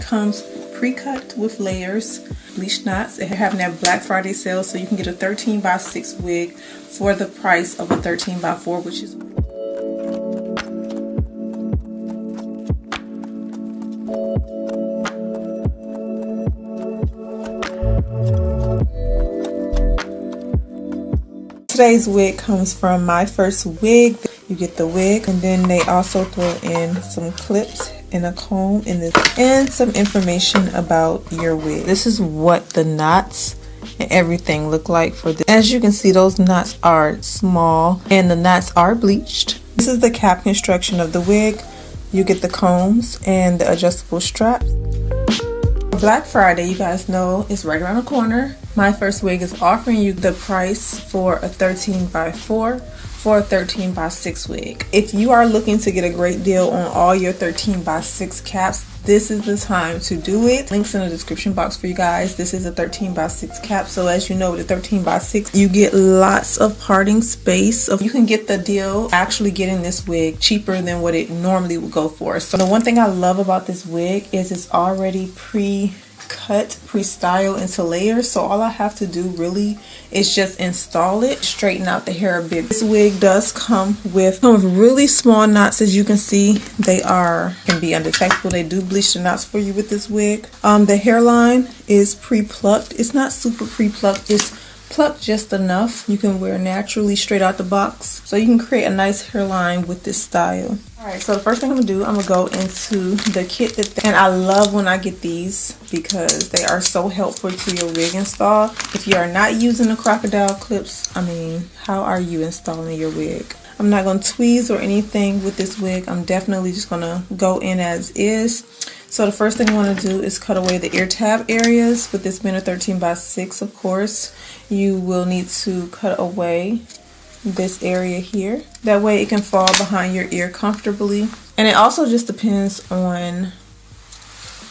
comes pre-cut with layers, bleached knots. They're having that Black Friday sale, so you can get a 13x6 wig for the price of a 13x4, which is Today's wig comes from Myfirstwig. You get the wig, and then they also throw in some clips and a comb in this, and some information about your wig. This is what the knots and everything look like for this. As you can see, those knots are small and the knots are bleached. This is the cap construction of the wig. You get the combs and the adjustable straps. Black Friday, you guys know, is right around the corner. Myfirstwig is offering you the price for a 13x4 for a 13x6 wig. If you are looking to get a great deal on all your 13x6 caps, this is the time to do it. Links in the description box for you guys. This is a 13x6 cap, so as you know, with the 13x6 you get lots of parting space, so you can get the deal actually getting this wig cheaper than what it normally would go for. So the one thing I love about this wig is it's already pre-cut, pre-styled into layers, so all I have to do really is just install it, straighten out the hair a bit. This wig does come with really small knots. As you can see, they can be undetectable. They do bleach the knots for you with this wig. The hairline is pre-plucked. It's not super pre-plucked, it's plucked just enough. You can wear naturally straight out the box, so you can create a nice hairline with this style. Alright, so the first thing I'm going to do, I'm going to go into the kit and I love when I get these because they are so helpful to your wig install. If you are not using the crocodile clips, I mean, how are you installing your wig? I'm not going to tweeze or anything with this wig. I'm definitely just going to go in as is. So the first thing I want to do is cut away the ear tab areas. With this being a 13x6, of course, you will need to cut away this area here. That way it can fall behind your ear comfortably. And it also just depends on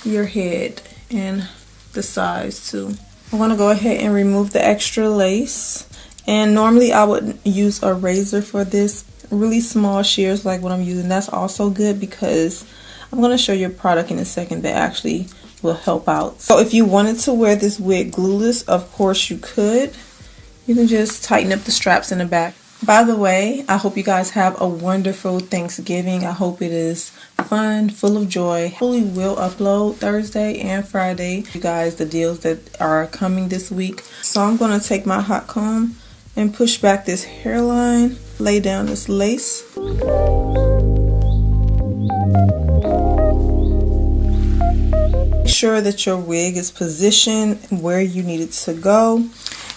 your head and the size too. I'm going to go ahead and remove the extra lace. And normally I would use a razor for this. Really small shears like what I'm using, that's also good because I'm going to show you a product in a second that actually will help out. So if you wanted to wear this wig glueless, of course you could. You can just tighten up the straps in the back. By the way, I hope you guys have a wonderful Thanksgiving. I hope it is fun, full of joy. Hopefully will upload Thursday and Friday. You guys, the deals that are coming this week. So I'm going to take my hot comb and push back this hairline, lay down this lace. Make sure that your wig is positioned where you need it to go.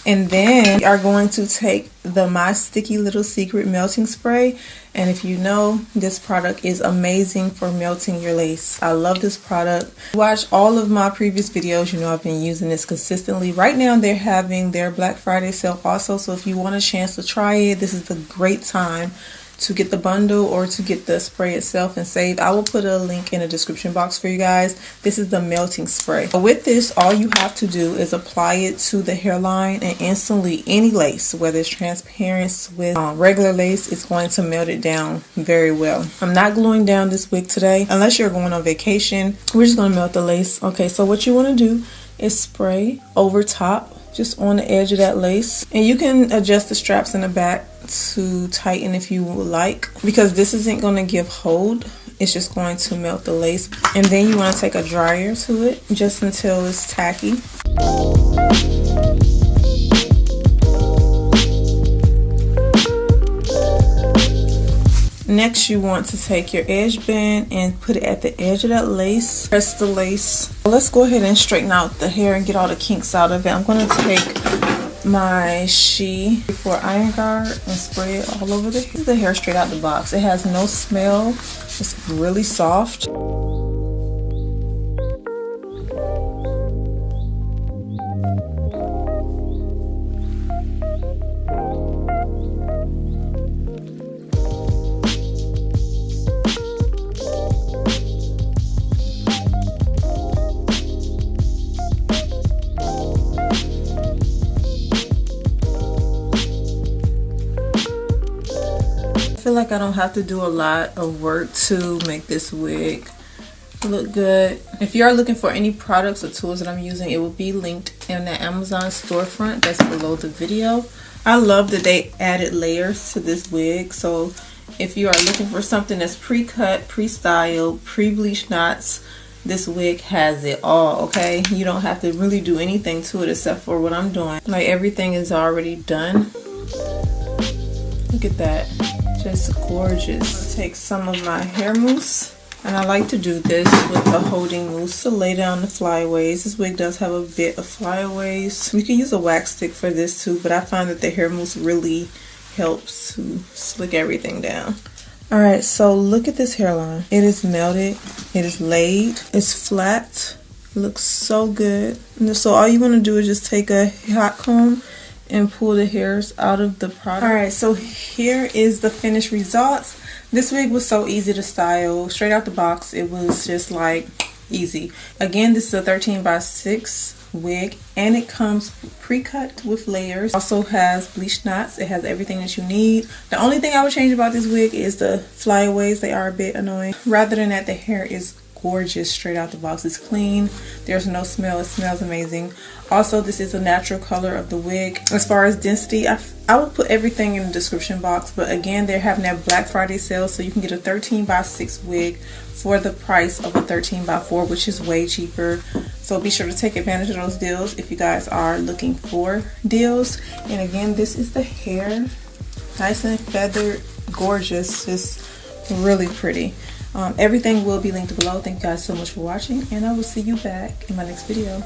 And then we are going to take the My Sticky Little Secret melting spray. And if you know, this product is amazing for melting your lace. I love this product. Watch all of my previous videos. You know I've been using this consistently. Right now they're having their Black Friday sale also. So if you want a chance to try it, this is a great time to get the bundle or to get the spray itself and save. I will put a link in the description box for you guys. This is the melting spray. But with this, all you have to do is apply it to the hairline, and instantly any lace, whether it's transparent with regular lace, it's going to melt it down very well. I'm not gluing down this wig today unless you're going on vacation. We're just going to melt the lace. Okay, so what you want to do is spray over top, just on the edge of that lace, and you can adjust the straps in the back to tighten if you would like, because this isn't going to give hold, it's just going to melt the lace. And then you want to take a dryer to it just until it's tacky. Next, you want to take your edge band and put it at the edge of that lace. Press the lace. Let's go ahead and straighten out the hair and get all the kinks out of it. I'm going to take my 𝐏𝐫𝐞-𝗠₅ iron guard and spray it all over the hair straight out the box. It has no smell. It's really soft. I feel like I don't have to do a lot of work to make this wig look good. If you are looking for any products or tools that I'm using, it will be linked in the Amazon storefront that's below the video. I love that they added layers to this wig. So if you are looking for something that's pre-cut, pre-styled, pre-bleached knots, this wig has it all, okay? You don't have to really do anything to it except for what I'm doing. Like, everything is already done. Look at that. Just gorgeous. I'll take some of my hair mousse. And I like to do this with a holding mousse to lay down the flyaways. This wig does have a bit of flyaways. You can use a wax stick for this too, but I find that the hair mousse really helps to slick everything down. Alright, so look at this hairline. It is melted. It is laid. It's flat. It looks so good. And so all you want to do is just take a hot comb and pull the hairs out of the product. Alright, so here is the finished results. This wig was so easy to style. Straight out the box, it was just like easy. Again, this is a 13x6 wig, and it comes pre-cut with layers. Also has bleached knots. It has everything that you need. The only thing I would change about this wig is the flyaways. They are a bit annoying. Rather than that, the hair is gorgeous straight out the box. It's clean. There's no smell. It smells amazing. Also, this is a natural color of the wig. As far as density, I will put everything in the description box, but again, they're having that Black Friday sale, so you can get a 13x6 wig for the price of a 13x4, which is way cheaper. So be sure to take advantage of those deals if you guys are looking for deals. And again, this is the hair. Nice and feathered, gorgeous, just really pretty. Everything will be linked below. Thank you guys so much for watching, and I will see you back in my next video.